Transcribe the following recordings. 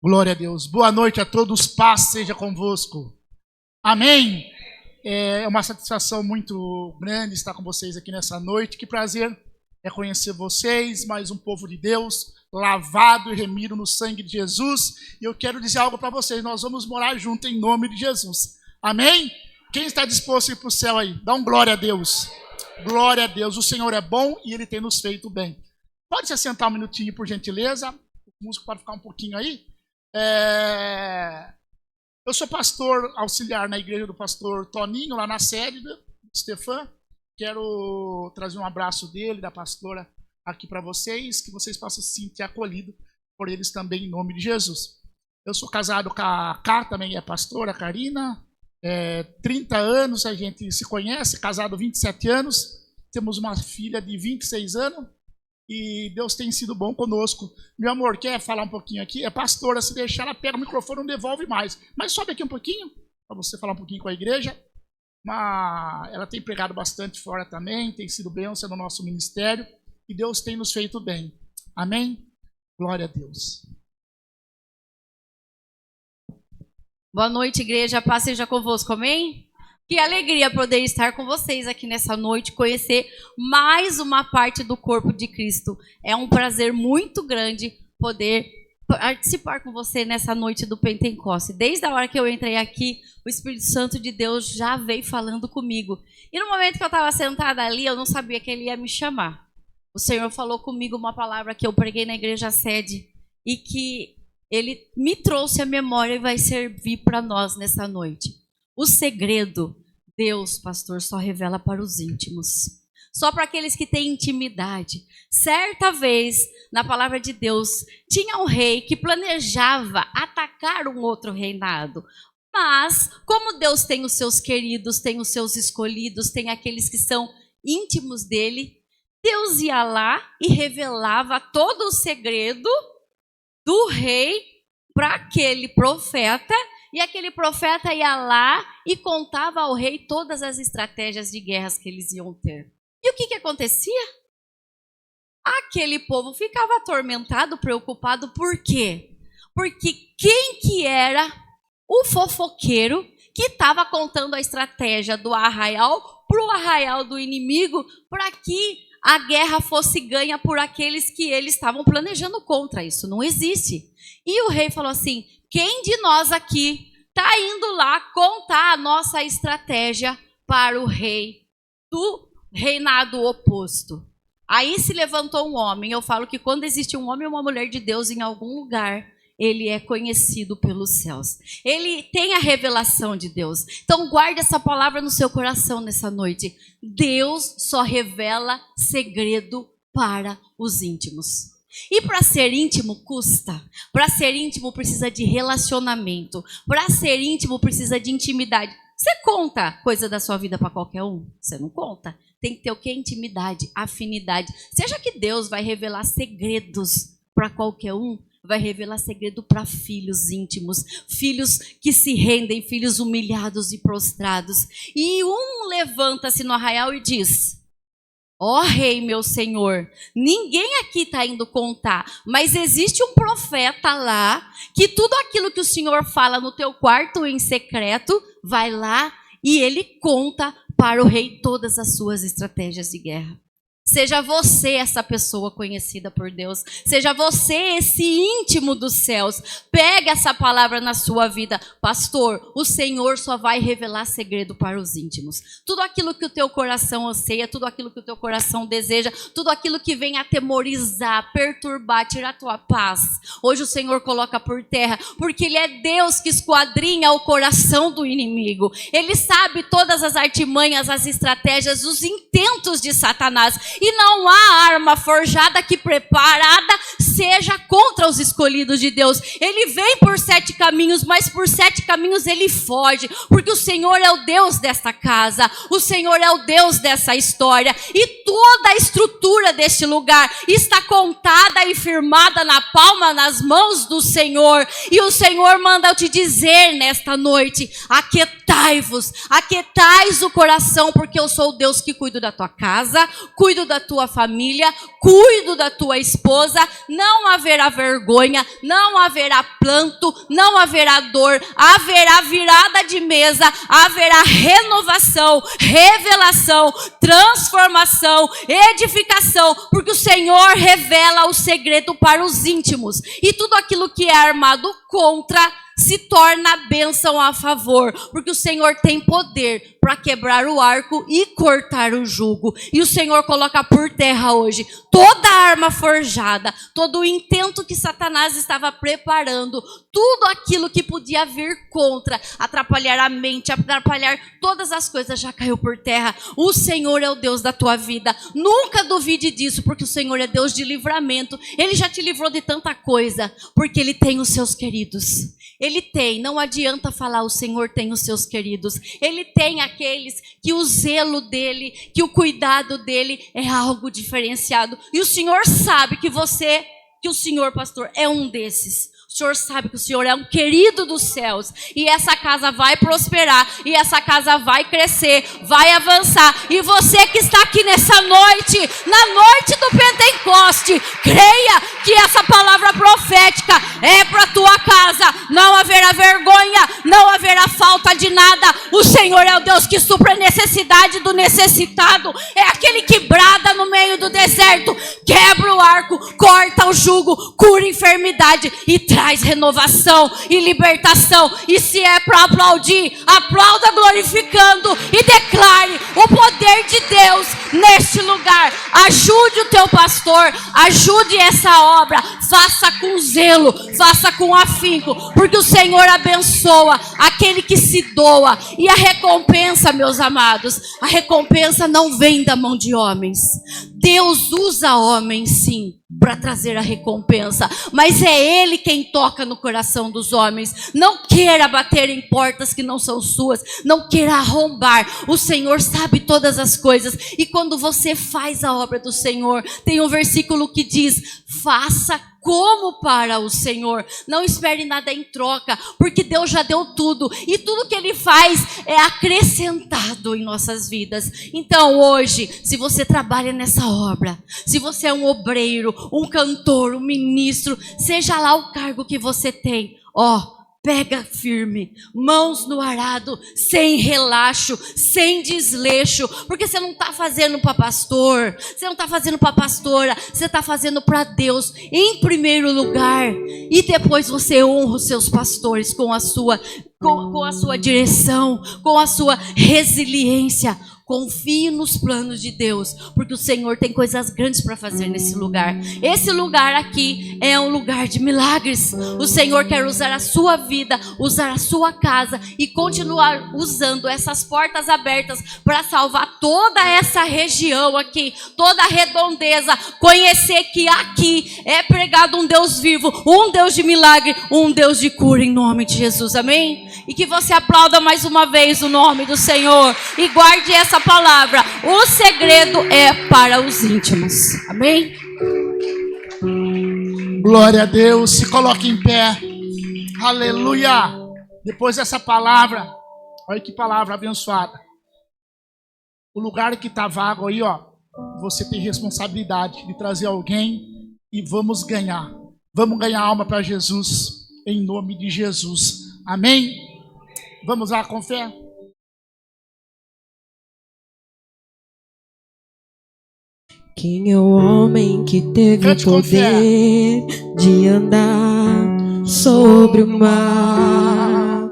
Glória a Deus. Boa noite a todos, paz seja convosco. Amém? É uma satisfação muito grande estar com vocês aqui nessa noite. Que prazer é conhecer vocês, mais um povo de Deus, lavado e remido no sangue de Jesus. E eu quero dizer algo para vocês, nós vamos morar junto em nome de Jesus. Amém? Quem está disposto a ir para o céu aí? Dá um glória a Deus. Glória a Deus, o Senhor é bom e Ele tem nos feito bem. Pode se assentar um minutinho, por gentileza. O músico pode ficar um pouquinho aí. Eu sou pastor auxiliar na igreja do pastor Toninho, lá na sede do Stefan. Quero trazer um abraço dele, da pastora, aqui para vocês, que vocês possam se sentir acolhidos por eles também, em nome de Jesus. Eu sou casado com a Cá, também é pastora, a Karina. 30 anos a gente se conhece, casado 27 anos. Temos uma filha de 26 anos. E Deus tem sido bom conosco. Meu amor, quer falar um pouquinho aqui? É pastora, se deixar, ela pega o microfone e não devolve mais. Mas sobe aqui um pouquinho, para você falar um pouquinho com a igreja. Ela tem pregado bastante fora também, tem sido bênção no nosso ministério. E Deus tem nos feito bem. Amém? Glória a Deus. Boa noite, igreja. Paz seja convosco, amém? Que alegria poder estar com vocês aqui nessa noite, conhecer mais uma parte do corpo de Cristo. É um prazer muito grande poder participar com você nessa noite do Pentecoste. Desde a hora que eu entrei aqui, o Espírito Santo de Deus já veio falando comigo. E no momento que eu estava sentada ali, eu não sabia que Ele ia me chamar. O Senhor falou comigo uma palavra que eu preguei na igreja sede e que Ele me trouxe à memória e vai servir para nós nessa noite. O segredo, Deus, pastor, só revela para os íntimos. Só para aqueles que têm intimidade. Certa vez, na palavra de Deus, tinha um rei que planejava atacar um outro reinado. Mas, como Deus tem os seus queridos, tem os seus escolhidos, tem aqueles que são íntimos dele, Deus ia lá e revelava todo o segredo do rei para aquele profeta. E aquele profeta ia lá e contava ao rei todas as estratégias de guerras que eles iam ter. E o que acontecia? Aquele povo ficava atormentado, preocupado. Por quê? Porque quem que era o fofoqueiro que estava contando a estratégia do arraial para o arraial do inimigo para que a guerra fosse ganha por aqueles que eles estavam planejando contra? Isso não existe. E o rei falou assim: quem de nós aqui está indo lá contar a nossa estratégia para o rei do reinado oposto? Aí se levantou um homem. Eu falo que quando existe um homem ou uma mulher de Deus em algum lugar, ele é conhecido pelos céus. Ele tem a revelação de Deus. Então guarde essa palavra no seu coração nessa noite. Deus só revela segredo para os íntimos. E para ser íntimo custa. Para ser íntimo precisa de relacionamento. Para ser íntimo precisa de intimidade. Você conta coisa da sua vida para qualquer um? Você não conta. Tem que ter o que? Intimidade, afinidade. Você acha que Deus vai revelar segredos para qualquer um? Vai revelar segredo para filhos íntimos, filhos que se rendem, filhos humilhados e prostrados. E um levanta-se no arraial e diz: ó rei, meu senhor, ninguém aqui está indo contar, mas existe um profeta lá, que tudo aquilo que o senhor fala no teu quarto em secreto, vai lá e ele conta para o rei todas as suas estratégias de guerra. Seja você essa pessoa conhecida por Deus. Seja você esse íntimo dos céus. Pegue essa palavra na sua vida. Pastor, o Senhor só vai revelar segredo para os íntimos. Tudo aquilo que o teu coração anseia, tudo aquilo que o teu coração deseja, tudo aquilo que vem atemorizar, perturbar, tirar a tua paz, hoje o Senhor coloca por terra, porque Ele é Deus que esquadrinha o coração do inimigo. Ele sabe todas as artimanhas, as estratégias, os intentos de Satanás. E não há arma forjada que preparada seja contra os escolhidos de Deus. Ele vem por 7 caminhos, mas por 7 caminhos ele foge. Porque o Senhor é o Deus desta casa. O Senhor é o Deus dessa história. E toda a estrutura deste lugar está contada e firmada na palma, nas mãos do Senhor. E o Senhor manda eu te dizer nesta noite: aquietai-vos, aquietais o coração, porque eu sou o Deus que cuido da tua casa, cuido da tua família, cuido da tua esposa, não haverá vergonha, não haverá planto, não haverá dor, haverá virada de mesa, haverá renovação, revelação, transformação, edificação, porque o Senhor revela o segredo para os íntimos. E tudo aquilo que é armado contra se torna bênção a favor, porque o Senhor tem poder para quebrar o arco e cortar o jugo. E o Senhor coloca por terra hoje toda a arma forjada, todo o intento que Satanás estava preparando, tudo aquilo que podia vir contra, atrapalhar a mente, atrapalhar todas as coisas, já caiu por terra. O Senhor é o Deus da tua vida. Nunca duvide disso, porque o Senhor é Deus de livramento. Ele já te livrou de tanta coisa, porque Ele tem os seus queridos. Ele tem, não adianta falar, o Senhor tem os seus queridos. Ele tem aqueles que o zelo dele, que o cuidado dele é algo diferenciado. E o Senhor sabe que o Senhor, pastor, é um desses. O Senhor sabe que o Senhor é um querido dos céus. E essa casa vai prosperar. E essa casa vai crescer. Vai avançar. E você que está aqui nessa noite, na noite do Pentecoste, creia que essa palavra profética é para a tua casa. Não haverá vergonha. Não haverá falta de nada. O Senhor é o Deus que supra a necessidade do necessitado. É aquele que brada no meio do deserto. Quebra o arco. Corta o jugo. Cura a enfermidade. E traz renovação e libertação. E se é para aplaudir, aplauda glorificando e declare o poder de Deus neste lugar. Ajude o teu pastor, ajude essa obra, faça com zelo, faça com afinco, porque o Senhor abençoa aquele que se doa. E a recompensa, meus amados, a recompensa não vem da mão de homens. Deus usa homens, sim, para trazer a recompensa, mas é Ele quem toca no coração dos homens. Não queira bater em portas que não são suas, não queira arrombar. O Senhor sabe todas as coisas, e quando você faz a obra do Senhor, tem um versículo que diz: faça como para o Senhor, não espere nada em troca, porque Deus já deu tudo, e tudo que Ele faz é acrescentado em nossas vidas. Então hoje, se você trabalha nessa obra, se você é um obreiro, um cantor, um ministro, seja lá o cargo que você tem, pega firme, mãos no arado, sem relaxo, sem desleixo, porque você não está fazendo para pastor, você não está fazendo para pastora, você está fazendo para Deus em primeiro lugar, e depois você honra os seus pastores com a sua direção, com a sua resiliência. Confie nos planos de Deus, porque o Senhor tem coisas grandes para fazer nesse lugar. Esse lugar aqui é um lugar de milagres. O Senhor quer usar a sua vida, usar a sua casa e continuar usando essas portas abertas para salvar toda essa região aqui, toda a redondeza. Conhecer que aqui é pregado um Deus vivo, um Deus de milagre, um Deus de cura, em nome de Jesus, amém? E que você aplauda mais uma vez o nome do Senhor e guarde essa palavra. O segredo é para os íntimos, amém? Glória a Deus, se coloque em pé, aleluia. Depois dessa palavra, olha que palavra abençoada. O lugar que está vago aí, você tem responsabilidade de trazer alguém e vamos ganhar alma para Jesus, em nome de Jesus, amém? Vamos lá com fé. Quem é o homem que teve o poder de andar sobre o mar?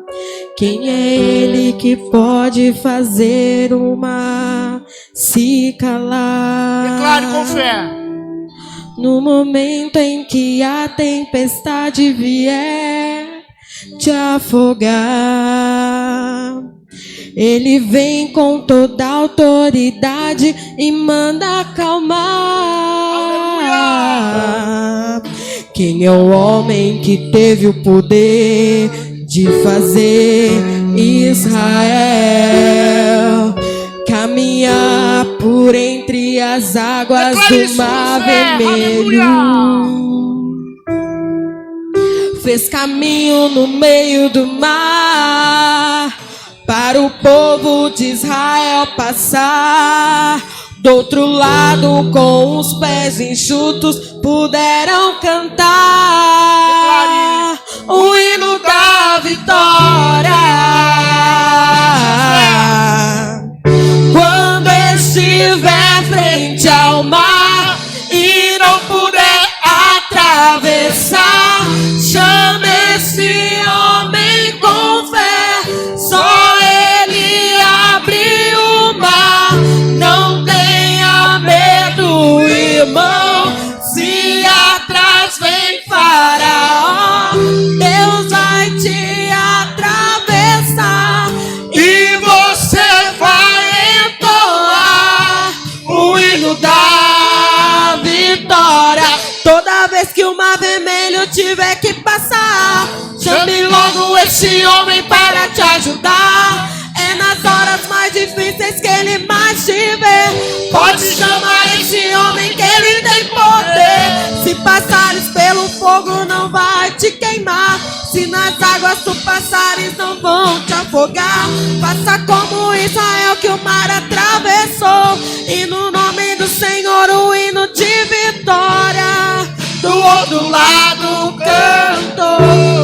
Quem é ele que pode fazer o mar se calar? Declare com fé. No momento em que a tempestade vier te afogar, Ele vem com toda a autoridade e manda acalmar. Quem é o homem que teve o poder de fazer Israel caminhar por entre as águas do Mar Vermelho? Fez caminho no meio do mar para o povo de Israel passar Do outro lado, com os pés enxutos, puderam cantar o hino da vitória. Quando estiver frente ao mar e não puder atravessar, chame esse homem com fé, só ele abre o mar. Não tenha medo, irmão, se atrás vem Faraó, Deus vai te atravessar e você vai entoar o hino da vitória. Toda vez que o mar vermelho tiver que passar, chame logo esse homem para te ajudar. É nas horas mais difíceis que ele mais te vê. Pode chamar esse homem que ele tem poder. Se passares pelo fogo não vai te queimar, se nas águas tu passares não vão te afogar. Faça como Israel que o mar atravessou, e no nome do Senhor o hino de vitória. Do outro lado canto,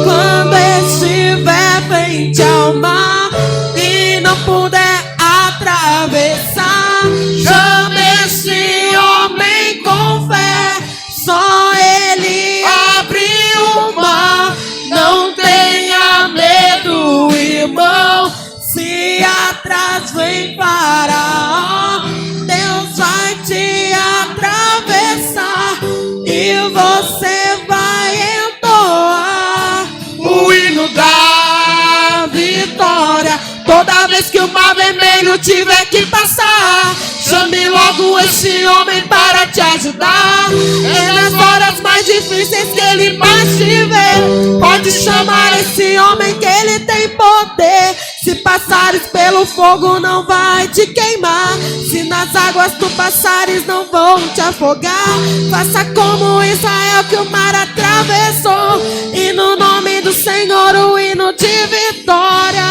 quando estiver frente ao mar e não puder atravessar, chame esse homem com fé, só ele abre o mar. Não tenha medo, irmão, se atrás vem Faraó, Deus vai te atravessar e você vai entoar o hino da vitória. Toda vez que o mar vermelho tiver que passar, chame logo esse homem para te ajudar. É nas horas mais difíceis que ele mais te vê. Pode chamar esse homem que ele tem poder. Se passares pelo fogo não vai te queimar, se nas águas tu passares não vão te afogar. Faça como Israel que o mar atravessou, e no nome do Senhor o hino de vitória.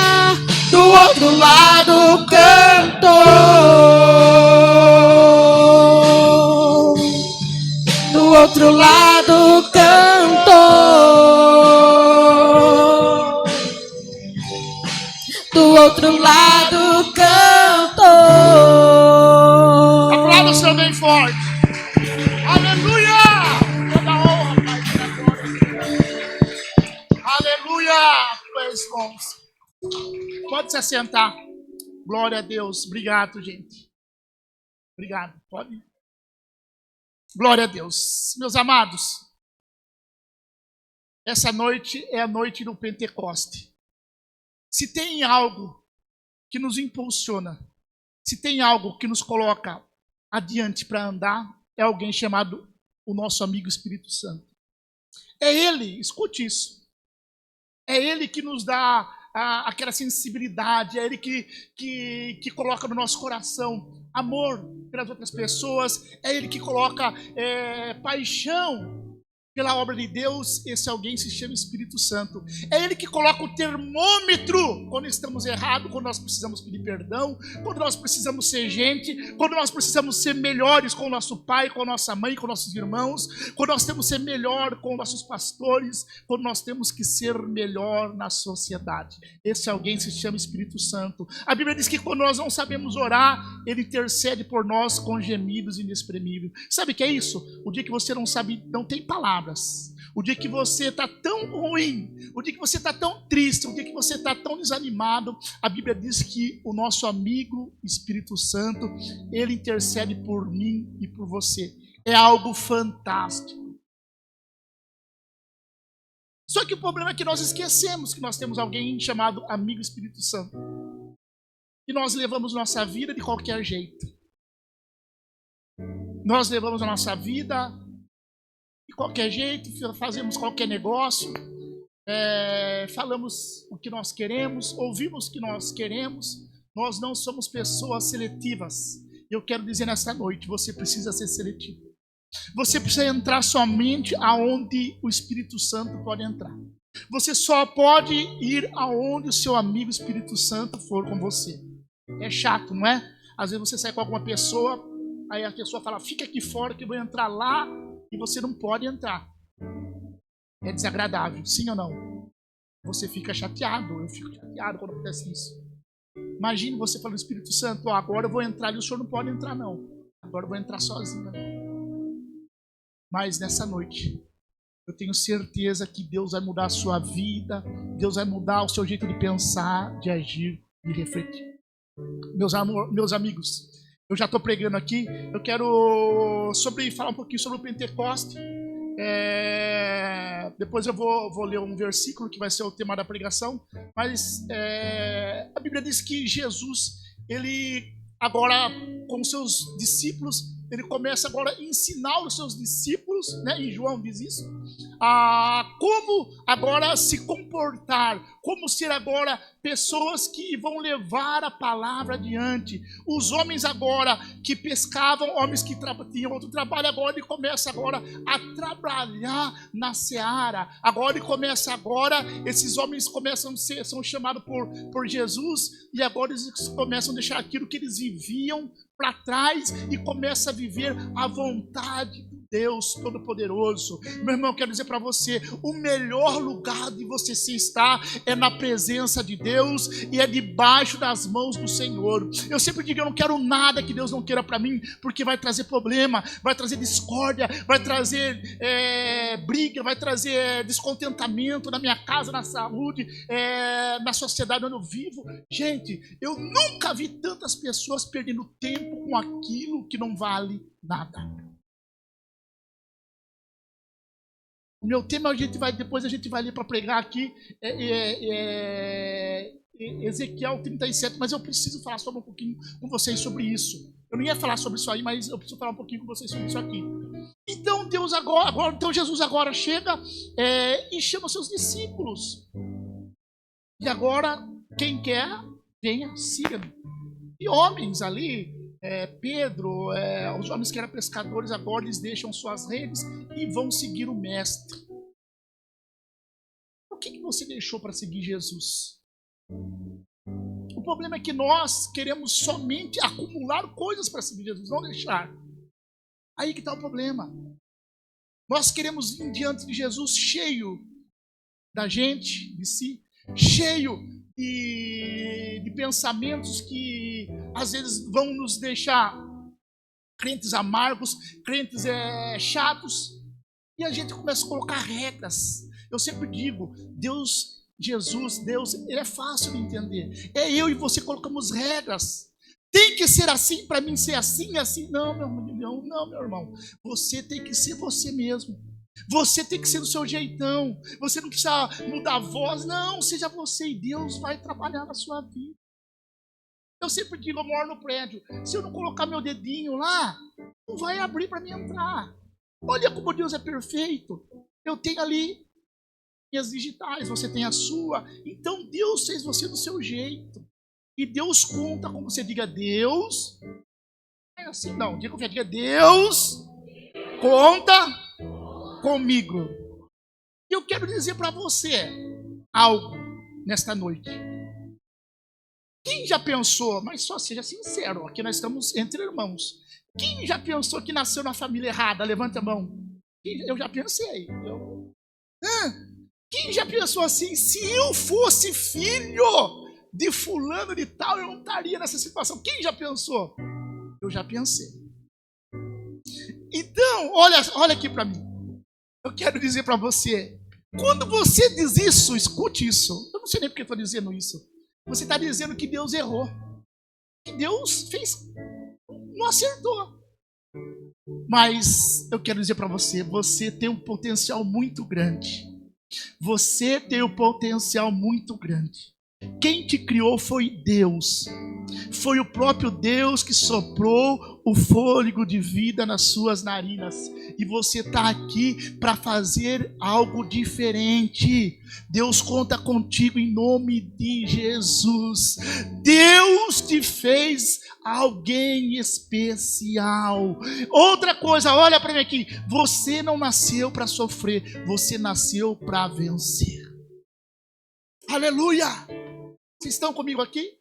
Do outro lado canto, do outro lado canto, do outro lado canto. Aplauda o Senhor bem forte. Aleluia! Toda honra, Pai, toda glória. Aleluia! Meus irmãos, pode se assentar. Glória a Deus. Obrigado, gente. Obrigado. Pode. Glória a Deus. Meus amados, essa noite é a noite do Pentecoste. Se tem algo que nos impulsiona, se tem algo que nos coloca adiante para andar, é alguém chamado o nosso amigo Espírito Santo. É Ele, escute isso, é Ele que nos dá aquela sensibilidade, é Ele que coloca no nosso coração amor pelas outras pessoas, é Ele que coloca paixão pela obra de Deus. Esse alguém se chama Espírito Santo. É Ele que coloca o termômetro quando estamos errados, quando nós precisamos pedir perdão, quando nós precisamos ser gente, quando nós precisamos ser melhores com o nosso pai, com a nossa mãe, com nossos irmãos, quando nós temos que ser melhor com nossos pastores, quando nós temos que ser melhor na sociedade. Esse alguém se chama Espírito Santo. A Bíblia diz que quando nós não sabemos orar, Ele intercede por nós com gemidos inexprimíveis. Sabe o que é isso? O dia que você não sabe, não tem palavras, o dia que você está tão ruim, o dia que você está tão triste, o dia que você está tão desanimado, a Bíblia diz que o nosso amigo Espírito Santo, ele intercede por mim e por você. É algo fantástico. Só que o problema é que nós esquecemos que nós temos alguém chamado amigo Espírito Santo. E nós levamos nossa vida de qualquer jeito. Nós levamos a nossa vida de qualquer jeito, fazemos qualquer negócio, falamos o que nós queremos, ouvimos o que nós queremos. Nós não somos pessoas seletivas. Eu quero dizer nesta noite, você precisa ser seletivo. Você precisa entrar somente aonde o Espírito Santo pode entrar. Você só pode ir aonde o seu amigo Espírito Santo for com você. É chato, não é? Às vezes você sai com alguma pessoa Aí a pessoa fala, fica aqui fora que eu vou entrar lá e você não pode entrar. É desagradável, sim ou não? Você fica chateado, eu fico chateado quando acontece isso. Imagine você falando, Espírito Santo, agora eu vou entrar ali, o senhor não pode entrar não. Agora eu vou entrar sozinho. Mas nessa noite, eu tenho certeza que Deus vai mudar a sua vida, Deus vai mudar o seu jeito de pensar, de agir, de refletir. Meus amigos, eu já estou pregando aqui, eu quero falar um pouquinho sobre o Pentecoste. Depois eu vou ler um versículo que vai ser o tema da pregação, mas a Bíblia diz que Jesus, ele agora com seus discípulos, ele começa agora a ensinar os seus discípulos, né? Em João diz isso, como agora se comportar, como ser agora pessoas que vão levar a palavra adiante. Os homens agora que pescavam, homens que tinham outro trabalho, agora ele começa agora a trabalhar na seara. Agora ele começa esses homens são chamados por Jesus, e agora eles começam a deixar aquilo que eles viviam para trás e começa a viver a vontade de Deus Todo-Poderoso. Meu irmão, eu quero dizer para você, o melhor lugar de você se estar é na presença de Deus e é debaixo das mãos do Senhor. Eu sempre digo, eu não quero nada que Deus não queira para mim, porque vai trazer problema, vai trazer discórdia, vai trazer briga, vai trazer descontentamento na minha casa, na saúde, na sociedade onde eu vivo. Gente, eu nunca vi tantas pessoas perdendo tempo com aquilo que não vale nada. O meu tema depois a gente vai ler para pregar aqui Ezequiel 37, mas eu preciso falar só um pouquinho com vocês sobre isso. Eu não ia falar sobre isso aí, mas eu preciso falar um pouquinho com vocês sobre isso aqui. Então Jesus agora chega e chama seus discípulos. E agora, quem quer, venha, siga-me. E homens ali, Pedro, os homens que eram pescadores, agora eles deixam suas redes e vão seguir o mestre. O que você deixou para seguir Jesus? O problema é que nós queremos somente acumular coisas para seguir Jesus, não deixar. Aí que está o problema. Nós queremos ir diante de Jesus cheio da gente, de si, cheio de pensamentos que às vezes vão nos deixar crentes amargos, crentes chatos, e a gente começa a colocar regras. Eu sempre digo, Deus, ele é fácil de entender. É eu e você colocamos regras. Tem que ser assim para mim ser assim, assim. Não, meu irmão. Você tem que ser você mesmo. Você tem que ser do seu jeitão. Você não precisa mudar a voz. Não, seja você e Deus vai trabalhar na sua vida. Eu sempre digo, eu moro no prédio. Se eu não colocar meu dedinho lá, não vai abrir para mim entrar. Olha como Deus é perfeito. Eu tenho ali minhas digitais, você tem a sua. Então Deus fez você do seu jeito. E Deus conta com você. Diga, Deus. É assim não, diga Deus conta comigo. E eu quero dizer para você algo nesta noite. Quem já pensou, mas só seja sincero, aqui nós estamos entre irmãos. Quem já pensou que nasceu na família errada? Levanta a mão. Eu já pensei. Quem já pensou assim, se eu fosse filho de fulano de tal, eu não estaria nessa situação? Quem já pensou? Eu já pensei. Então, olha aqui para mim. Eu quero dizer para você, quando você diz isso, escute isso. Eu não sei nem porque estou dizendo isso. Você está dizendo que Deus errou. Que Deus não acertou. Mas eu quero dizer para você, você tem um potencial muito grande. Você tem um potencial muito grande. Quem te criou foi Deus. Foi o próprio Deus que soprou o fôlego de vida nas suas narinas. E você está aqui para fazer algo diferente. Deus conta contigo em nome de Jesus. Deus te fez alguém especial. Outra coisa, olha para mim aqui. Você não nasceu para sofrer. Você nasceu para vencer. Aleluia! Vocês estão comigo aqui?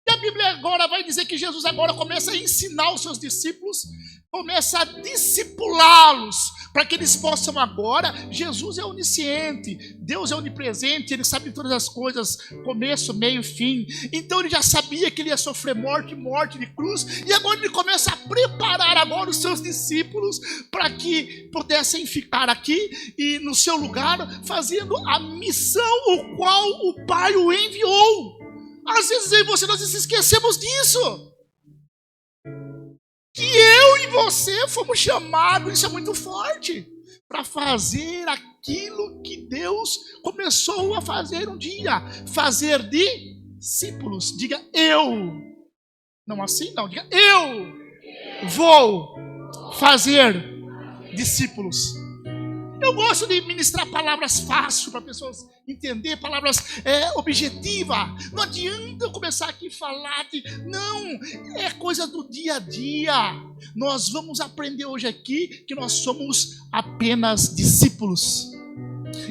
E a Bíblia agora vai dizer que Jesus agora começa a ensinar os seus discípulos, começa a discipulá-los, para que eles possam agora. Jesus é onisciente, Deus é onipresente, Ele sabe todas as coisas, começo, meio, fim. Então ele já sabia que ele ia sofrer morte de cruz, e agora ele começa a preparar agora os seus discípulos para que pudessem ficar aqui e no seu lugar, fazendo a missão o qual o Pai o enviou. Às vezes eu e você, nós esquecemos disso. Que eu e você fomos chamados, isso é muito forte, para fazer aquilo que Deus começou a fazer um dia. Fazer discípulos. Diga eu. Não assim, não. Diga eu vou fazer discípulos. Eu gosto de ministrar palavras fáceis para pessoas entender, palavras objetivas. Não adianta eu começar aqui a falar de... Não, é coisa do dia a dia. Nós vamos aprender hoje aqui que nós somos apenas discípulos.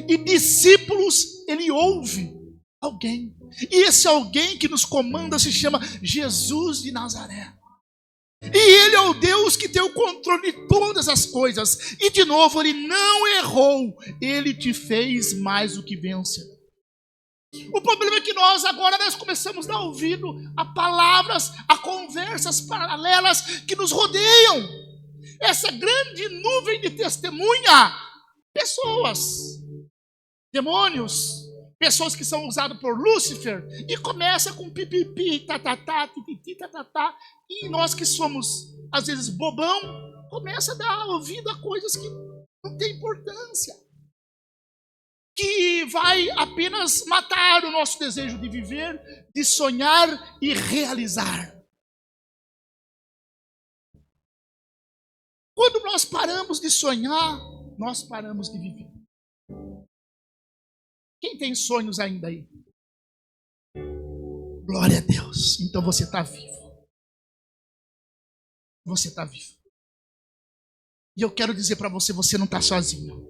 E discípulos, ele ouve alguém. E esse alguém que nos comanda se chama Jesus de Nazaré. E Ele é o Deus que tem o controle de todas as coisas. E de novo, Ele não errou. Ele te fez mais do que vencedor. O problema é que nós começamos a dar ouvido a palavras, a conversas paralelas que nos rodeiam. Essa grande nuvem de testemunha. Pessoas, demônios, pessoas que são usadas por Lúcifer, e começa com pipipi, tatatá, tititi, tatatá, e nós que somos, às vezes, bobão, começa a dar ouvido a coisas que não tem importância, que vai apenas matar o nosso desejo de viver, de sonhar e realizar. Quando nós paramos de sonhar, nós paramos de viver. Quem tem sonhos ainda aí? Glória a Deus. Então você está vivo. Você está vivo. E eu quero dizer para você, você não está sozinho.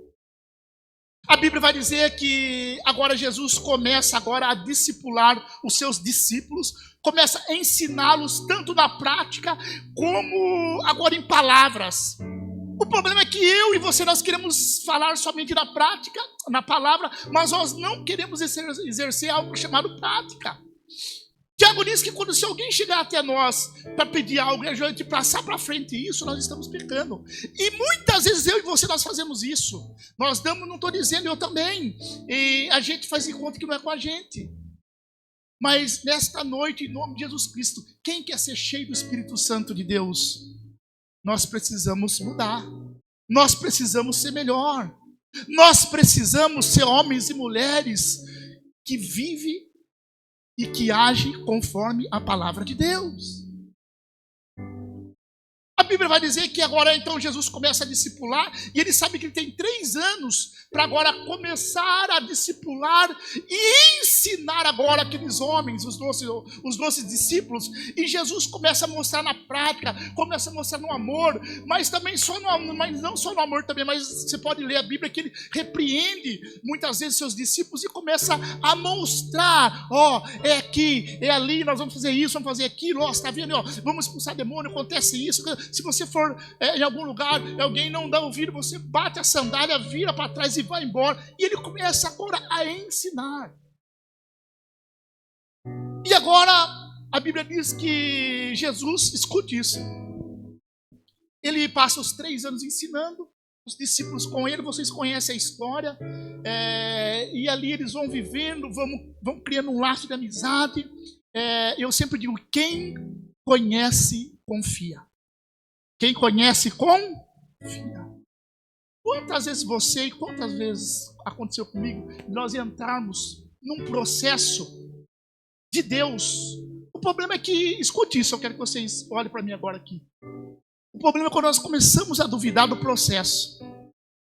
A Bíblia vai dizer que agora Jesus começa agora a discipular os seus discípulos, começa a ensiná-los tanto na prática como agora em palavras. O problema é que eu e você, nós queremos falar somente na prática, na palavra, mas nós não queremos exercer algo chamado prática. Tiago diz que quando se alguém chegar até nós para pedir algo e a gente passar para frente isso, nós estamos pecando. E muitas vezes eu e você, nós fazemos isso. Nós damos, não estou dizendo, eu também. E a gente faz de conta que não é com a gente. Mas nesta noite, em nome de Jesus Cristo, quem quer ser cheio do Espírito Santo de Deus? Nós precisamos mudar. Nós precisamos ser melhor. Nós precisamos ser homens e mulheres que vivem e que agem conforme a palavra de Deus. A Bíblia vai dizer que agora então Jesus começa a discipular, e ele sabe que ele tem 3 anos para agora começar a discipular e ensinar agora aqueles homens, os 12 discípulos. E Jesus começa a mostrar na prática, começa a mostrar no amor, mas também mas não só no amor também, mas você pode ler a Bíblia que ele repreende muitas vezes seus discípulos e começa a mostrar, é aqui, é ali, nós vamos fazer isso, vamos fazer aquilo, você está vendo, vamos expulsar demônio, acontece isso. Se você for em algum lugar, alguém não dá ouvido, você bate a sandália, vira para trás e vai embora. E ele começa agora a ensinar. E agora a Bíblia diz que Jesus, escute isso, ele passa os 3 anos ensinando, os discípulos com ele, vocês conhecem a história, e ali eles vão vivendo, vão criando um laço de amizade. Eu sempre digo, quem conhece, confia. Quem conhece, confia. Quantas vezes você e quantas vezes aconteceu comigo, nós entrarmos num processo de Deus. O problema é que, escute isso, eu quero que vocês olhem para mim agora aqui. O problema é quando nós começamos a duvidar do processo.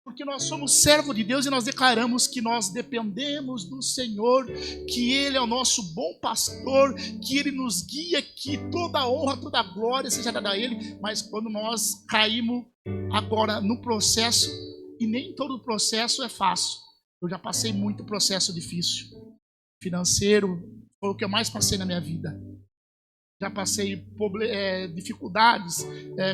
Porque nós somos servos de Deus e nós declaramos que nós dependemos do Senhor, que Ele é o nosso bom pastor, que Ele nos guia, que toda a honra, toda a glória seja dada a Ele. Mas quando nós caímos agora no processo, e nem todo processo é fácil. Eu já passei muito processo difícil. Financeiro, foi o que eu mais passei na minha vida. já passei dificuldades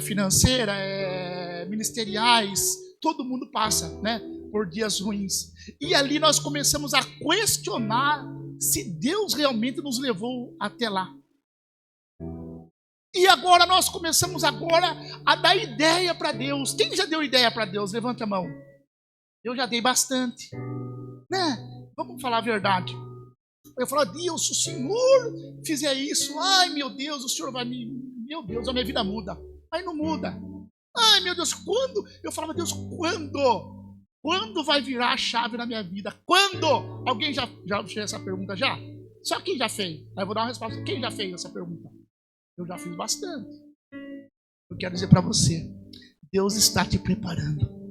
financeiras, ministeriais, todo mundo passa, né, por dias ruins. E ali nós começamos a questionar se Deus realmente nos levou até lá. E agora nós começamos agora a dar ideia para Deus. Quem já deu ideia para Deus? Levante a mão. Eu já dei bastante, né? Vamos falar a verdade. Eu falo, Deus, se o Senhor fizer isso, ai meu Deus, o Senhor vai me... Meu Deus, a minha vida muda. Aí não muda. Ai meu Deus, quando? Eu falava, Deus, quando? Quando vai virar a chave na minha vida? Quando? Alguém já fez essa pergunta já? Só quem já fez? Aí eu vou dar uma resposta. Quem já fez essa pergunta? Eu já fiz bastante. Eu quero dizer para você, Deus está te preparando.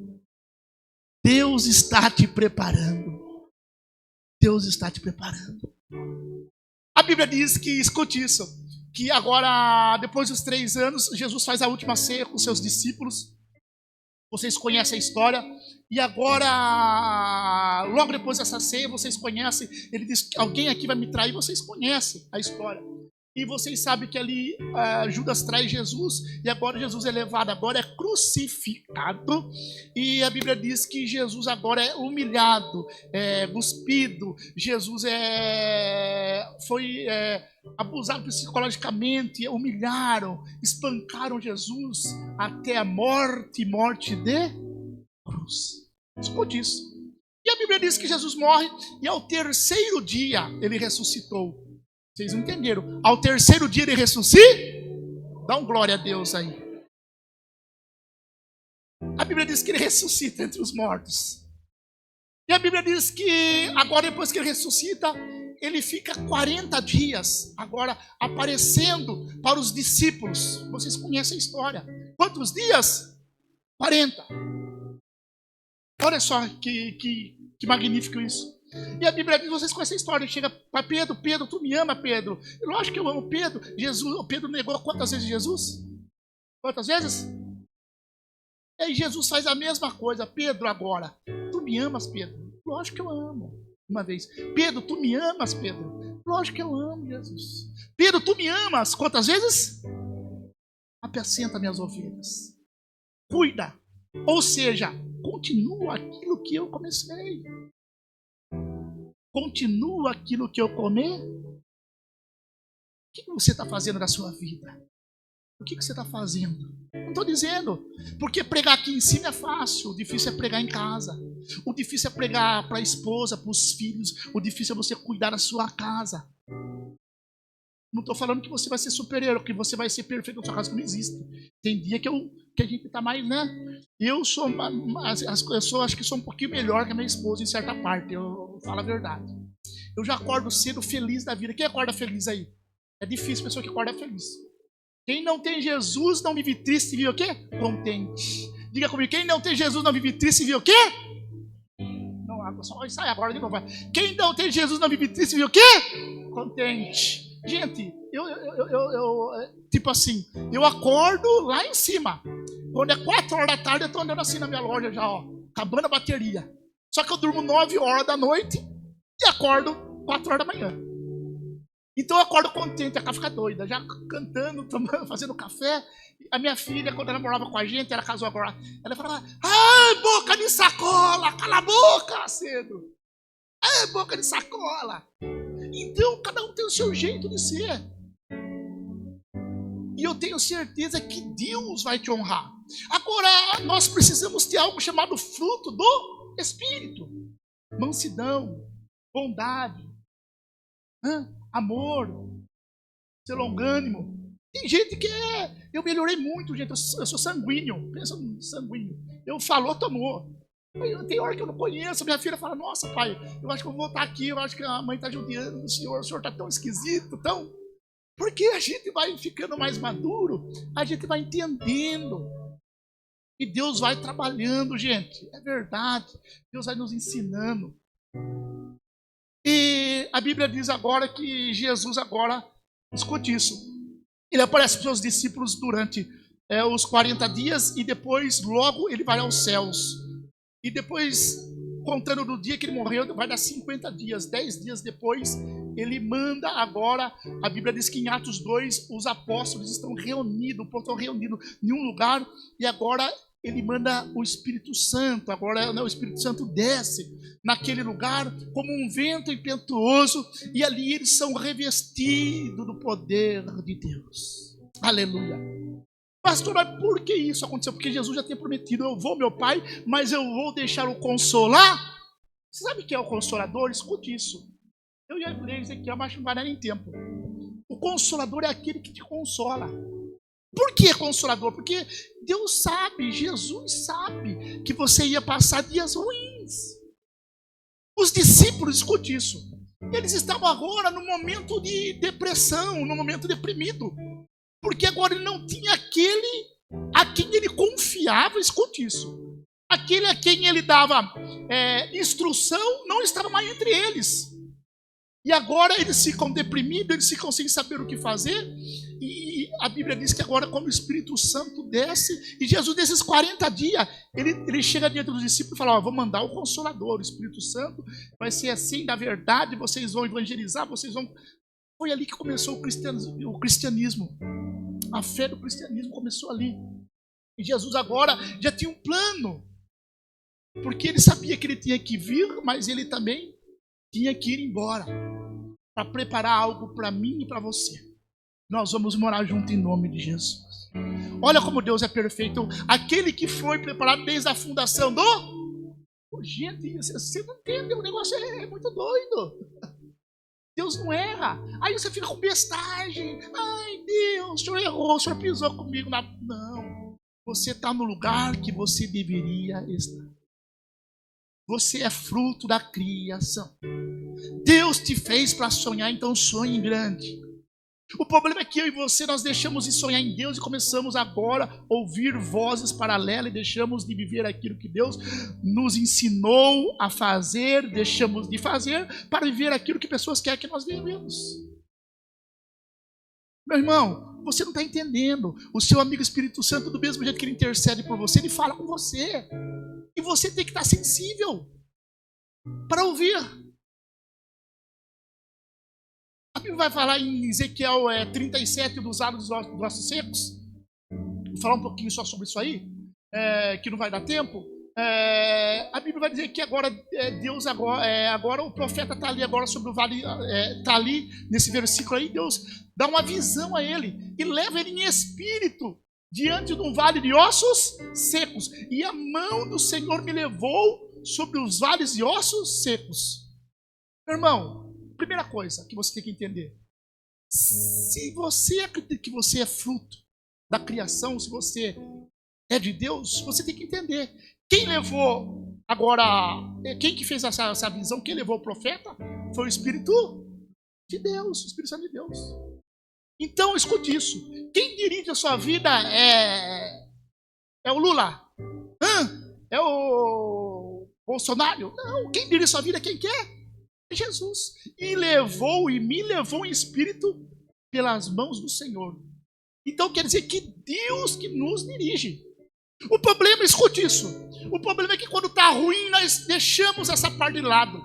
Deus está te preparando. Deus está te preparando. A Bíblia diz que, escute isso, que agora, depois dos 3 anos, Jesus faz a última ceia com seus discípulos. Vocês conhecem a história. E agora, logo depois dessa ceia, vocês conhecem. Ele diz que alguém aqui vai me trair. Vocês conhecem a história. E vocês sabem que ali Judas trai Jesus. E agora Jesus é levado, agora é crucificado. E a Bíblia diz que Jesus agora é humilhado, cuspido. Jesus foi abusado psicologicamente, humilharam, espancaram Jesus até a morte de cruz. Escute isso. E a Bíblia diz que Jesus morre e ao 3º dia ele ressuscitou. Vocês entenderam? Ao 3º dia ele ressuscita? Dá um glória a Deus aí. A Bíblia diz que ele ressuscita entre os mortos. E a Bíblia diz que agora depois que ele ressuscita, ele fica 40 dias agora aparecendo para os discípulos. Vocês conhecem a história. Quantos dias? 40. Olha só que magnífico isso. E a Bíblia diz, vocês conhecem a história, chega para Pedro, Pedro, tu me ama, Pedro? Lógico que eu amo Pedro. Pedro negou quantas vezes Jesus? Quantas vezes? E aí Jesus faz a mesma coisa. Pedro agora, tu me amas, Pedro? Lógico que eu amo. Uma vez, Pedro, tu me amas, Pedro? Lógico que eu amo, Jesus. Pedro, tu me amas? Quantas vezes? Apacenta minhas ovelhas. Cuida. Ou seja, continua aquilo que eu comecei. Continua aquilo que eu comer. O que você está fazendo na sua vida? O que você está fazendo? Não estou dizendo, porque pregar aqui em cima é fácil. O difícil é pregar em casa. O difícil é pregar para a esposa, para os filhos. O difícil é você cuidar da sua casa. Não estou falando que você vai ser superior, que você vai ser perfeito na sua casa, que não existe. Tem dia que a gente está mais, né? Eu acho que sou um pouquinho melhor que a minha esposa em certa parte, eu falo a verdade. Eu já acordo cedo feliz da vida. Quem acorda feliz aí? É difícil a pessoa que acorda feliz. Quem não tem Jesus não vive triste e vive o quê? Contente. Diga comigo, quem não tem Jesus não vive triste e vive o quê? Não, só sai agora de novo. Quem não tem Jesus não vive triste e vive o quê? Contente. Gente, tipo assim, eu acordo lá em cima. Quando é 4 horas da tarde, eu estou andando assim na minha loja já, ó, acabando a bateria. Só que eu durmo 9 horas da noite e acordo 4 horas da manhã. Então eu acordo contente, a cara fica doida, já cantando, tomando, fazendo café. A minha filha, quando ela morava com a gente, ela casou agora, ela falava, ai, boca de sacola, cala a boca, cedo. Ai, boca de sacola. Então, cada um tem o seu jeito de ser. E eu tenho certeza que Deus vai te honrar. Agora, nós precisamos ter algo chamado fruto do Espírito. Mansidão, bondade, amor, ser longânimo. Tem gente que eu melhorei muito, gente. Eu sou sanguíneo. Pensa no sanguíneo. Eu falou, tomou. Tem hora que eu não conheço. Minha filha fala, nossa, pai, eu acho que eu vou voltar aqui. Eu acho que a mãe está judiando do senhor. O senhor está tão esquisito, tão... Porque a gente vai ficando mais maduro, a gente vai entendendo. E Deus vai trabalhando, gente. É verdade. Deus vai nos ensinando. E a Bíblia diz agora que Jesus agora, escute isso, ele aparece para os seus discípulos durante os 40 dias e depois logo ele vai aos céus. E depois, contando do dia que ele morreu, vai dar 50 dias. 10 dias depois, ele manda agora, a Bíblia diz que em Atos 2, os apóstolos estão reunidos, o povo está reunido em um lugar, e agora ele manda o Espírito Santo. Agora o Espírito Santo desce naquele lugar como um vento impetuoso, e ali eles são revestidos do poder de Deus. Aleluia. Pastor, mas por que isso aconteceu? Porque Jesus já tinha prometido: eu vou, meu Pai, mas eu vou deixar o Consolar. Você sabe o que é o Consolador? Escute isso. Eu ia ler isso aqui, mas não vai dar nem tempo. O Consolador é aquele que te consola. Por que Consolador? Porque Deus sabe, Jesus sabe que você ia passar dias ruins. Os discípulos, escute isso, eles estavam agora no momento de depressão, no momento deprimido. Porque agora ele não tinha aquele a quem ele confiava, escute isso. Aquele a quem ele dava instrução não estava mais entre eles. E agora eles ficam deprimidos, eles ficam sem saber o que fazer. E a Bíblia diz que agora, quando o Espírito Santo desce, e Jesus, nesses 40 dias, ele chega diante dos discípulos e fala: vou mandar o Consolador, o Espírito Santo, vai ser assim, da verdade, vocês vão evangelizar, vocês vão... Foi ali que começou o cristianismo. A fé do cristianismo começou ali. E Jesus agora já tinha um plano, porque ele sabia que ele tinha que vir, mas ele também tinha que ir embora para preparar algo para mim e para você. Nós vamos morar junto em nome de Jesus. Olha como Deus é perfeito. Aquele que foi preparado desde a fundação do... Gente, você não entende, o negócio é muito doido. Deus não erra. Aí você fica com bestagem. Ai, Deus, o senhor errou, o senhor pisou comigo na... Não, você está no lugar que você deveria estar. Você é fruto da criação. Deus te fez para sonhar, então sonhe em grande. O problema é que eu e você, nós deixamos de sonhar em Deus e começamos agora a ouvir vozes paralelas e deixamos de viver aquilo que Deus nos ensinou a fazer, deixamos de fazer para viver aquilo que pessoas querem que nós vivemos. Meu irmão, você não está entendendo. O seu amigo Espírito Santo, do mesmo jeito que ele intercede por você, ele fala com você. E você tem que estar sensível para ouvir. A Bíblia vai falar em Ezequiel 37 dos aros dos ossos secos. Vou falar um pouquinho só sobre isso aí, que não vai dar tempo. A Bíblia vai dizer que agora Deus agora o profeta está ali agora sobre o vale, está ali nesse versículo aí. Deus dá uma visão a ele e leva ele em espírito diante de um vale de ossos secos. E a mão do Senhor me levou sobre os vales de ossos secos. Meu irmão, primeira coisa que você tem que entender: se você acredita que você é fruto da criação, se você é de Deus, você tem que entender. Quem levou agora, quem que fez essa visão, quem levou o profeta foi o Espírito de Deus, o Espírito Santo de Deus. Então, escute isso. Quem dirige a sua vida é o Lula? É o Bolsonaro? Não, quem dirige a sua vida é quem quer? É Jesus. E me levou em espírito pelas mãos do Senhor. Então quer dizer que Deus que nos dirige. O problema, escute isso, o problema é que quando está ruim, nós deixamos essa parte de lado.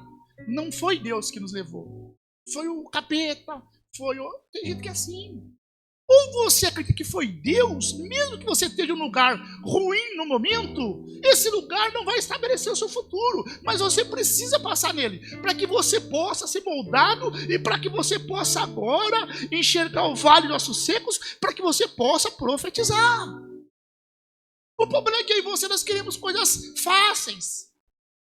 Não foi Deus que nos levou. Foi o capeta. Tem gente que é assim. Ou você acredita que foi Deus, mesmo que você esteja em um lugar ruim no momento, esse lugar não vai estabelecer o seu futuro, mas você precisa passar nele, para que você possa ser moldado e para que você possa agora enxergar o vale dos ossos secos, para que você possa profetizar. O problema é que eu e você, nós queremos coisas fáceis.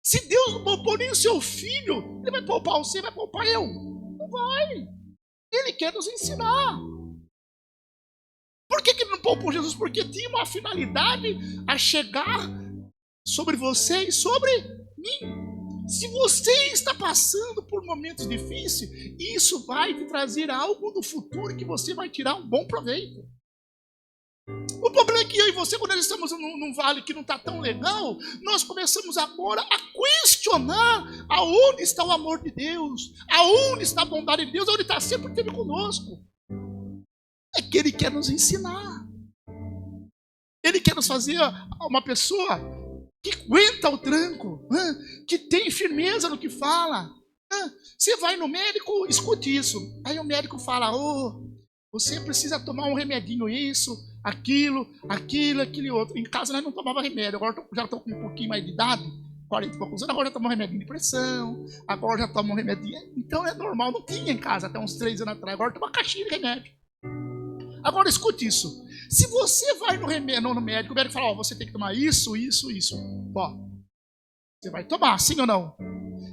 Se Deus não poupou nem o seu filho, ele vai poupar você, vai poupar eu? Não vai. Ele quer nos ensinar. Por que ele não poupou Jesus? Porque tinha uma finalidade a chegar sobre você e sobre mim. Se você está passando por momentos difíceis, isso vai te trazer algo do futuro que você vai tirar um bom proveito. O problema é que eu e você, quando nós estamos num vale que não está tão legal, nós começamos agora a questionar aonde está o amor de Deus, aonde está a bondade de Deus, aonde está sempre esteve conosco. É que Ele quer nos ensinar. Ele quer nos fazer uma pessoa que aguenta o tranco, que tem firmeza no que fala. Você vai no médico, escute isso. Aí o médico fala, você precisa tomar um remedinho, isso, aquilo, aquele outro. Em casa nós não tomava remédio, agora já estou com um pouquinho mais de idade, 40 e poucos anos, agora já tomo um remedinho de pressão, agora já tomo um remedinho. Então é normal, não tinha em casa até uns 3 anos atrás, agora tem uma caixinha de remédio. Agora escute isso. Se você vai no médico, o médico fala, você tem que tomar isso. Você vai tomar, sim ou não?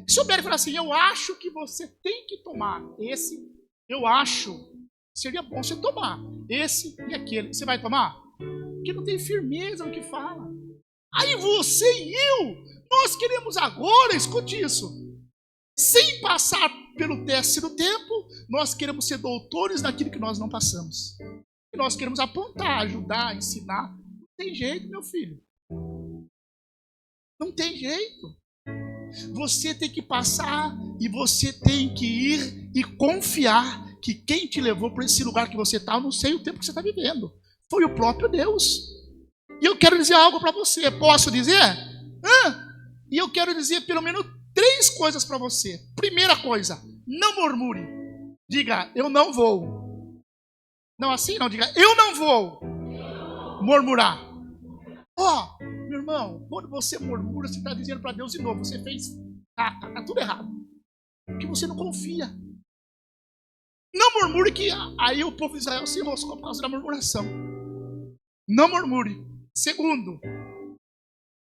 Se o médico falar assim, eu acho que você tem que tomar esse, eu acho, seria bom você tomar esse e aquele. Você vai tomar? Porque não tem firmeza no que fala. Aí você e eu, nós queremos agora, escute isso, sem passar pelo teste do tempo, nós queremos ser doutores naquilo que nós não passamos. E nós queremos apontar, ajudar, ensinar. Não tem jeito, meu filho. Não tem jeito. Você tem que passar e você tem que ir e confiar que quem te levou para esse lugar que você está, eu não sei o tempo que você está vivendo, foi o próprio Deus. E eu quero dizer algo para você. Posso dizer? E eu quero dizer pelo menos 3 coisas para você. Primeira coisa, não murmure. Diga, eu não vou. Não assim, não. Diga, eu não vou murmurar. Meu irmão, quando você murmura, você está dizendo para Deus de novo, você fez caca, está tudo errado. Porque você não confia. Não murmure que aí o povo de Israel se enroscou por causa da murmuração. Não murmure. Segundo,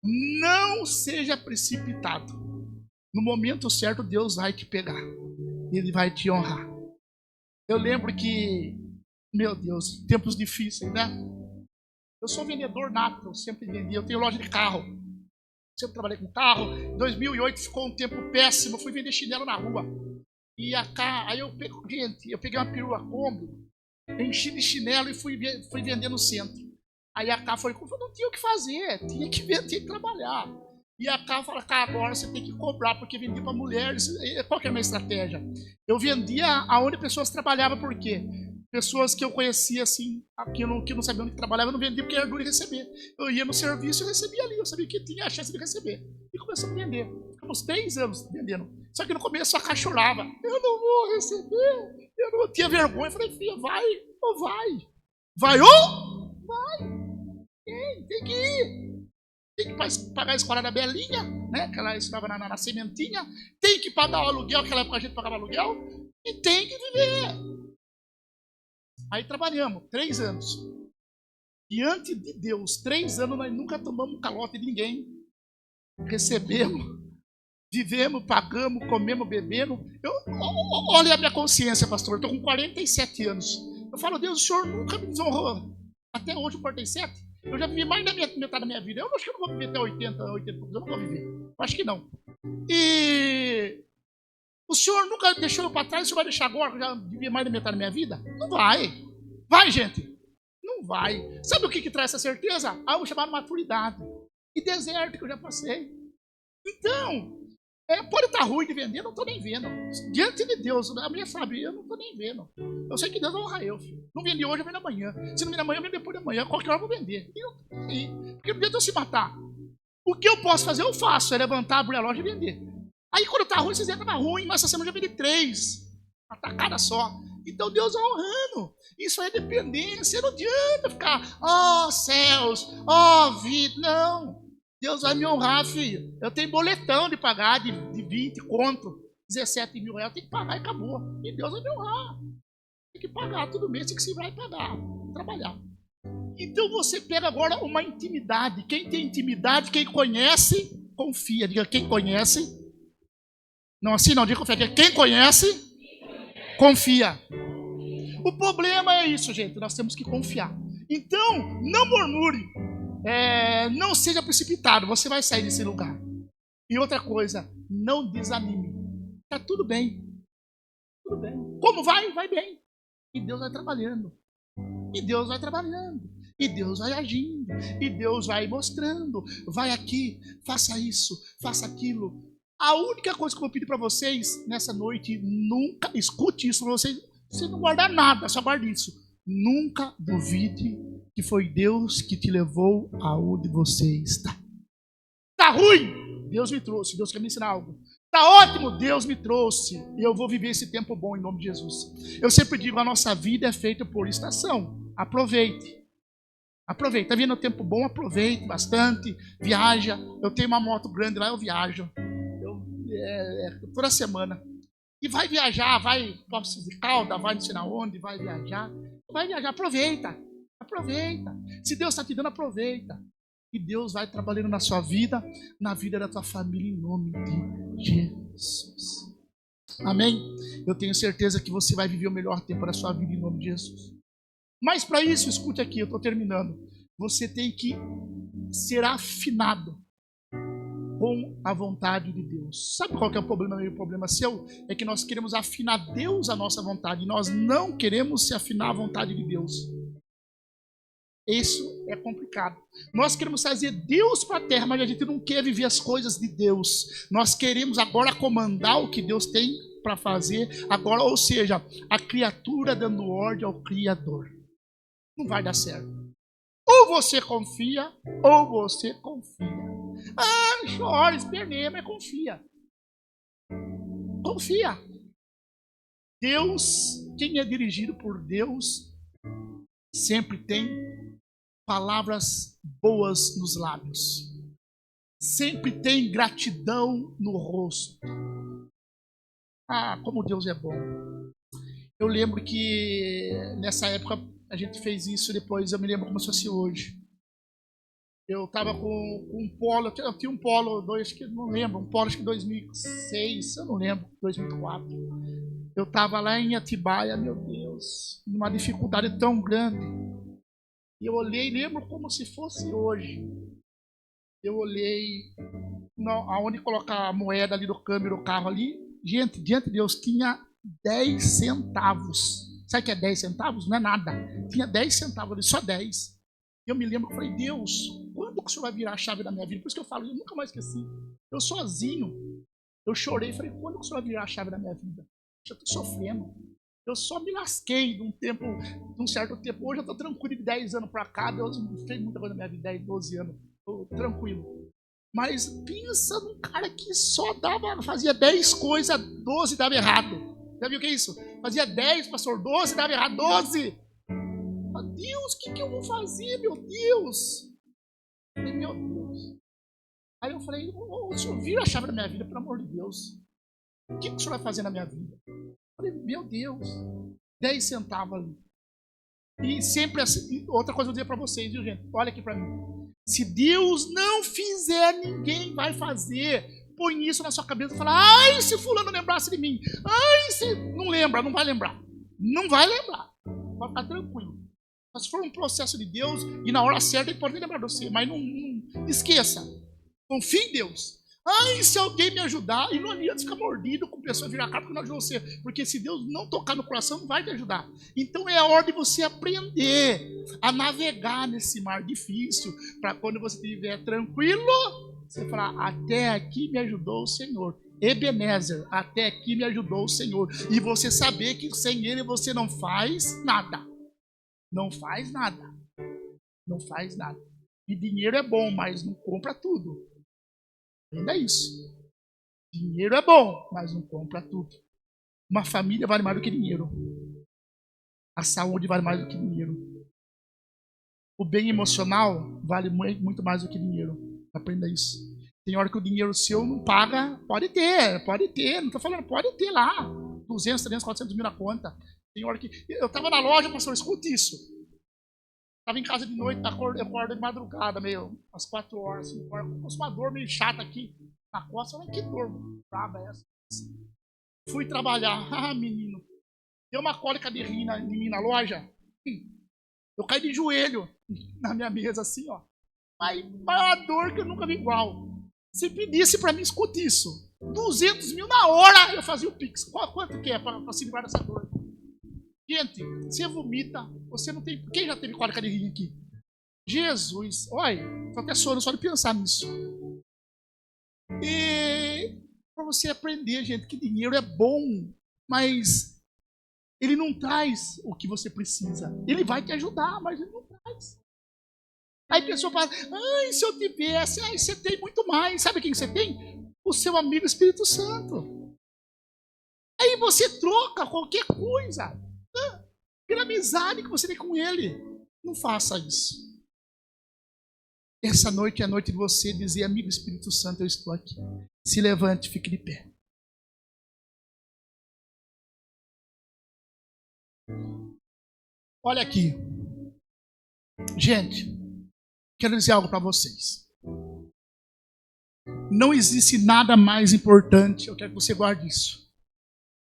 não seja precipitado. No momento certo, Deus vai te pegar. Ele vai te honrar. Eu lembro que, meu Deus, tempos difíceis, né? Eu sou vendedor nato, eu sempre vendi. Eu tenho loja de carro. Sempre trabalhei com carro. Em 2008 ficou um tempo péssimo. Eu fui vender chinelo na rua. E aí eu peguei uma perua Kombi, enchi de chinelo e fui vender no centro. Aí a Cá foi, não tinha o que fazer, tinha que vender, tinha que trabalhar. E a Cá fala, agora você tem que cobrar, porque vendia para mulheres. Qual que é a minha estratégia? Eu vendia aonde pessoas trabalhavam, por quê? Pessoas que eu conhecia assim, que não sabiam onde trabalhava, eu não vendia porque era duro de receber. Eu ia no serviço e recebia ali, eu sabia que tinha a chance de receber. E começamos a vender. Ficamos 3 anos vendendo. Só que no começo a Cá chorava. Eu não vou receber. Eu não tinha vergonha. Eu falei, filha, vai ou vai? Vai ou? Vai. Tem que ir. Tem que pagar a escola da Belinha, né? Que ela estudava na sementinha. Tem que pagar o aluguel, naquela época a gente pagava aluguel. E tem que viver. Aí trabalhamos 3 anos. Diante de Deus, 3 anos nós nunca tomamos calote de ninguém. Recebemos, vivemos, pagamos, comemos, bebemos. Olha a minha consciência, pastor. Eu estou com 47 anos. Eu falo, Deus, o Senhor nunca me desonrou. Até hoje, 47. Eu já vivi mais da metade da minha vida. Eu acho que eu não vou viver até 80 poucos. Eu não vou viver. Eu acho que não. E o Senhor nunca deixou eu para trás. O Senhor vai deixar agora, que eu já vivi mais da metade da minha vida? Não vai. Vai, gente. Não vai. Sabe o que traz essa certeza? Algo chamado maturidade. E deserto que eu já passei. Então, pode estar ruim de vender, eu não estou nem vendo. Diante de Deus, a minha sabe, eu não estou nem vendo. Eu sei que Deus vai honrar eu, filho. Não vendi hoje, eu vendo amanhã. Se não vender amanhã, eu vendo depois de amanhã. Qualquer hora eu vou vender. Porque não adianta eu se matar. O que eu posso fazer, eu faço. É levantar, abrir a loja e vender. Aí quando está ruim, vocês entram ruim, mas essa semana eu já vendi 3. Uma tacada só. Então Deus vai honrando. Isso é dependência. Não adianta ficar, céus, vida. Não. Deus vai me honrar, filho. Eu tenho boletão de pagar de 20 conto, 17 mil reais. Tem que pagar e acabou. E Deus vai me honrar. Tem que pagar todo mês, tem que se vai pagar. Trabalhar. Então você pega agora uma intimidade. Quem tem intimidade, quem conhece, confia. Diga, quem conhece. Não assim não, diga confia. Quem conhece, confia. O problema é isso, gente. Nós temos que confiar. Então, não murmure. Não seja precipitado. Você vai sair desse lugar. E outra coisa, não desanime. Está tudo bem. Tudo bem. Como vai? Vai bem. E Deus vai trabalhando. E Deus vai trabalhando. E Deus vai agindo. E Deus vai mostrando. Vai aqui, faça isso, faça aquilo. A única coisa que eu vou pedir para vocês nessa noite, nunca, escute isso para vocês, você não guardar nada, só guarde isso. Nunca duvide que foi Deus que te levou aonde você está. Está ruim? Deus me trouxe, Deus quer me ensinar algo. Tá ótimo, Deus me trouxe. E eu vou viver esse tempo bom em nome de Jesus. Eu sempre digo, a nossa vida é feita por estação. Aproveite. Aproveite. Tá vendo o tempo bom? Aproveite bastante. Viaja. Eu tenho uma moto grande lá, eu viajo. Toda semana. E vai viajar, vai para Poços de Caldas, vai não sei onde, vai viajar. Vai viajar, aproveita. Aproveita. Se Deus está te dando, aproveita. E Deus vai trabalhando na sua vida, na vida da tua família, em nome de Jesus. Amém? Eu tenho certeza que você vai viver o melhor tempo da sua vida, em nome de Jesus. Mas para isso, escute aqui, eu estou terminando. Você tem que ser afinado com a vontade de Deus. Sabe qual que é o problema meu e o problema seu? É que nós queremos afinar Deus à nossa vontade. E nós não queremos se afinar à vontade de Deus. Isso é complicado. Nós queremos trazer Deus para a terra, mas a gente não quer viver as coisas de Deus. Nós queremos agora comandar o que Deus tem para fazer agora, ou seja, a criatura dando ordem ao Criador. Não vai dar certo. Ou você confia, ou você confia. Chora, esperneia, mas confia. Confia. Deus, quem é dirigido por Deus, sempre tem palavras boas nos lábios. Sempre tem gratidão no rosto. Como Deus é bom. Eu lembro que nessa época a gente fez isso, depois eu me lembro como se fosse hoje. Eu estava com um polo, eu tinha um polo, acho que não lembro, um polo acho que 2006, eu não lembro, 2004. Eu estava lá em Atibaia, meu Deus, numa dificuldade tão grande. E eu olhei, lembro como se fosse hoje. Eu olhei aonde colocar a moeda ali do câmbio do carro ali. Gente, diante de Deus tinha 10 centavos. Sabe o que é 10 centavos? Não é nada. Tinha 10 centavos ali, só 10. Eu me lembro que eu falei, Deus, quando que o Senhor vai virar a chave da minha vida? Por isso que eu falo, eu nunca mais esqueci. Eu sozinho, eu chorei e falei, quando que o Senhor vai virar a chave da minha vida? Eu estou sofrendo. Eu só me lasquei de um certo tempo. Hoje eu estou tranquilo de 10 anos para cá. Deus fez muita coisa na minha vida, 10, 12 anos. Estou tranquilo. Mas pensa num cara que só fazia 10 coisas, 12 dava errado. Já viu o que é isso? Fazia 10, pastor, 12 dava errado, 12. Meu Deus, o que eu vou fazer, meu Deus? Eu falei, meu Deus. Aí eu falei, o Senhor vira a chave da minha vida, pelo amor de Deus. O que o Senhor vai fazer na minha vida? Eu falei, meu Deus, 10 centavos ali. E sempre assim, outra coisa eu vou dizer para vocês, viu, gente? Olha aqui para mim. Se Deus não fizer, ninguém vai fazer. Põe isso na sua cabeça e fala, ai, se fulano lembrasse de mim. Ai, se... Não lembra, não vai lembrar. Não vai lembrar. Vai ficar tranquilo. Mas se for um processo de Deus, e na hora certa ele pode lembrar de você. Mas não esqueça. Confie em Deus. Ai, se alguém me ajudar, e não adianta ficar mordido com pessoa virar cara porque não ajuda você. Porque se Deus não tocar no coração, não vai te ajudar. Então é a hora de você aprender a navegar nesse mar difícil, para quando você estiver tranquilo, você falar, até aqui me ajudou o Senhor. Ebenezer, até aqui me ajudou o Senhor. E você saber que sem Ele você não faz nada. Não faz nada. Não faz nada. E dinheiro é bom, mas não compra tudo. Ainda é isso. Dinheiro é bom, mas não compra tudo. Uma família vale mais do que dinheiro. A saúde vale mais do que dinheiro. O bem emocional vale muito mais do que dinheiro. Aprenda isso. Tem hora que o dinheiro seu não paga. Pode ter. Não estou falando, pode ter lá. 200, 300, 400 mil na conta. Tem hora que... Eu estava na loja, pastor, escute isso. Estava em casa de noite, eu acordo de madrugada, meio, às 4 horas, 5 horas. Com uma dor meio chata aqui na costa. Falei, que dor brava é essa? Fui trabalhar. Menino. Deu uma cólica de rim em mim na loja. Eu caí de joelho na minha mesa, assim, ó. Mas uma dor que eu nunca vi igual. Se pedisse para mim, escute isso. 200 mil na hora, eu fazia o Pix. Quanto que é para se livrar dessa dor? Gente, você vomita, você não tem... Quem já teve cólica de rim aqui? Jesus, olha, tô até sono só de pensar nisso. E para você aprender, gente, que dinheiro é bom, mas ele não traz o que você precisa. Ele vai te ajudar, mas ele não traz. Aí a pessoa fala, ai, se eu tivesse, ai, você tem muito mais. Sabe quem você tem? o seu amigo Espírito Santo. Aí você troca qualquer coisa pela amizade que você tem com ele. Não faça isso. Essa noite é a noite de você dizer: amigo Espírito Santo, eu estou aqui. Se levante, fique de pé. Olha aqui. Gente, quero dizer algo para vocês. Não existe nada mais importante, eu quero que você guarde isso,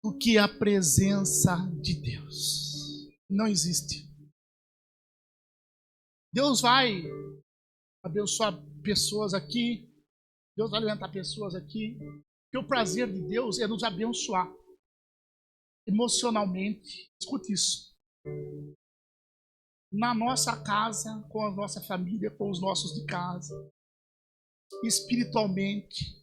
do que a presença de Deus. Não existe. Deus vai abençoar pessoas aqui, Deus vai levantar pessoas aqui, porque o prazer de Deus é nos abençoar emocionalmente. Escute isso. Na nossa casa, com a nossa família, com os nossos de casa, espiritualmente.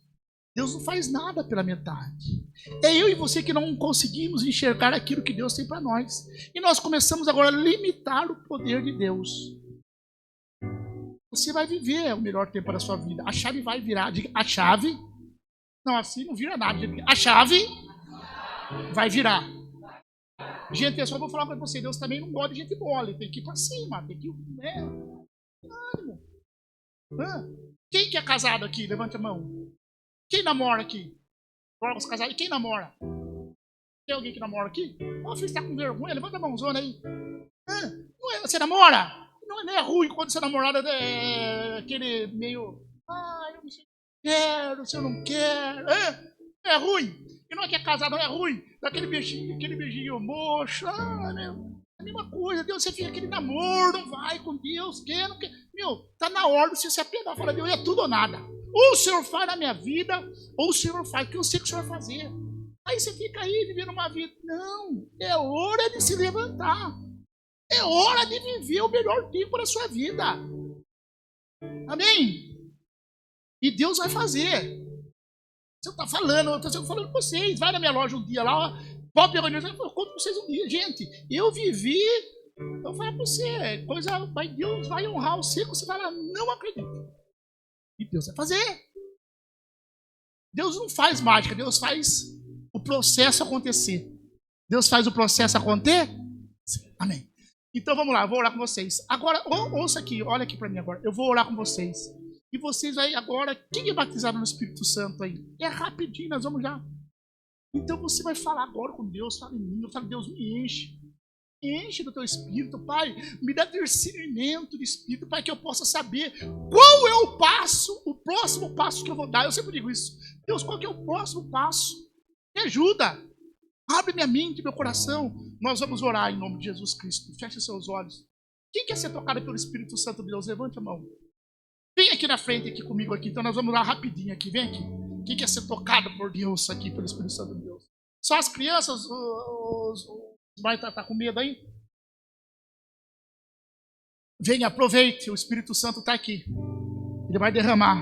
Deus não faz nada pela metade. É eu e você que não conseguimos enxergar aquilo que Deus tem para nós. E nós começamos agora a limitar o poder de Deus. Você vai viver o melhor tempo da sua vida. A chave vai virar. Diga, a chave. Não, assim não vira nada. A chave vai virar. Gente, eu só vou falar para você, Deus também não gosta de gente mole, tem que ir para cima, tem que ir, Quem que é casado aqui? Levante a mão. Quem namora aqui? Agora os casados. E quem namora? Tem alguém que namora aqui? Ô, filho, você tá com vergonha? Levanta a mãozona aí. Você namora? Não é ruim quando seu namorado é aquele meio... eu não sei se quero, se eu não quero. É ruim. E não é que é casado, não é ruim. Daquele beijinho mocho. Meu, é a mesma coisa. Deus, você fica aquele namoro, não vai com Deus, quer, não quer. Meu, tá na hora de você se apegar. Fala, Deus, é tudo ou nada. Ou o Senhor faz na minha vida, ou o Senhor faz o que eu sei que o Senhor vai fazer. Aí você fica aí vivendo uma vida. Não, é hora de se levantar. É hora de viver o melhor tempo da sua vida. Amém? E Deus vai fazer. Você está falando, eu estou falando com vocês. Vai na minha loja um dia lá, pode pegar eu conto com vocês um dia. Gente, eu vivi, eu falo para você, Deus vai honrar você, você vai lá, não acredito. E Deus vai fazer. Deus não faz mágica, Deus faz o processo acontecer. Deus faz o processo acontecer. Amém. Então vamos lá, eu vou orar com vocês. Agora, ouça aqui, olha aqui para mim agora. Eu vou orar com vocês. E vocês aí agora, quem é batizado no Espírito Santo aí? É rapidinho, nós vamos já. Então você vai falar agora com Deus, fala em mim, eu falo, Deus, me enche. Enche do teu Espírito, Pai. Me dá discernimento de Espírito, Pai, que eu possa saber qual é o próximo passo que eu vou dar. Eu sempre digo isso. Deus, qual que é o próximo passo? Me ajuda. Abre minha mente, meu coração. Nós vamos orar em nome de Jesus Cristo. Feche seus olhos. Quem quer ser tocado pelo Espírito Santo de Deus? Levante a mão. Vem aqui na frente, aqui comigo aqui. Então nós vamos lá rapidinho aqui. Vem aqui. Quem quer ser tocado por Deus aqui, pelo Espírito Santo de Deus? Só as crianças, os pais tá com medo aí? Venha, aproveite. O Espírito Santo está aqui. Ele vai derramar.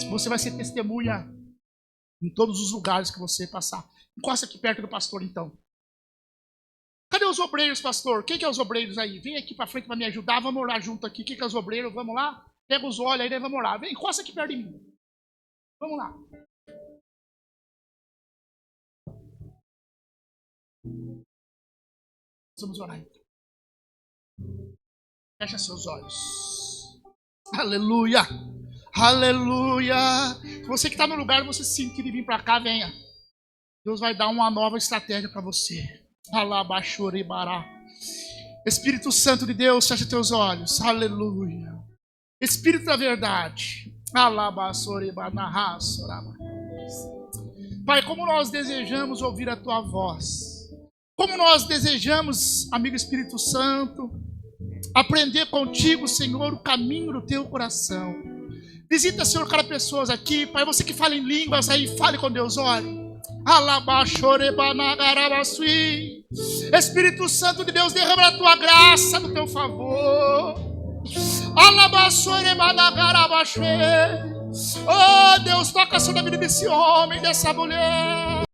Você vai ser testemunha em todos os lugares que você passar. Encosta aqui perto do pastor, então. Cadê os obreiros, pastor? Quem que é os obreiros aí? Vem aqui para frente para me ajudar. Vamos orar junto aqui. Quem que é os obreiros? Vamos lá? Pega os olhos aí, vamos orar. Vem, encosta aqui perto de mim. Vamos lá. Vamos orar então. Fecha seus olhos. Aleluia. Aleluia. Você que está no lugar, você sentir de vir para cá, venha. Deus vai dar uma nova estratégia para você. Alabaxoribará. Espírito Santo de Deus, fecha teus olhos. Aleluia. Espírito da verdade. Alabaçoribanahassoraba. Pai, como nós desejamos ouvir a tua voz. Como nós desejamos, amigo Espírito Santo, aprender contigo, Senhor, o caminho do teu coração. Visita, Senhor, cada pessoa aqui. Pai, você que fala em línguas aí, fale com Deus, olhe. Espírito Santo de Deus, derrama a tua graça no teu favor. Oh Deus, toca sobre a vida desse homem, dessa mulher.